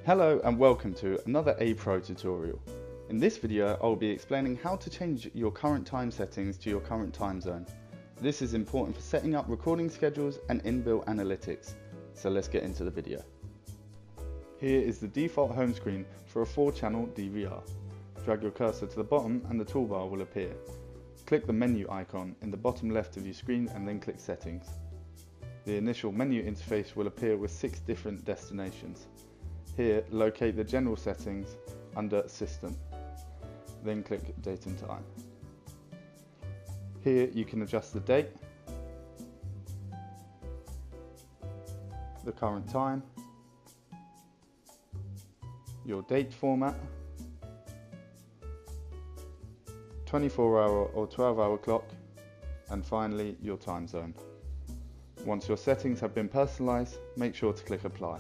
Hello and welcome to another APro tutorial. In this video I'll be explaining how to change your current time settings to your current time zone. This is important for setting up recording schedules and inbuilt analytics, so let's get into the video. Here is the default home screen for a 4-channel DVR. Drag your cursor to the bottom and the toolbar will appear. Click the menu icon in the bottom left of your screen and then click Settings. The initial menu interface will appear with 6 different destinations. Here, locate the general settings under System. Then click Date and Time. Here you can adjust the date, the current time, your date format, 24-hour or 12-hour clock, and finally your time zone. Once your settings have been personalized, make sure to click Apply.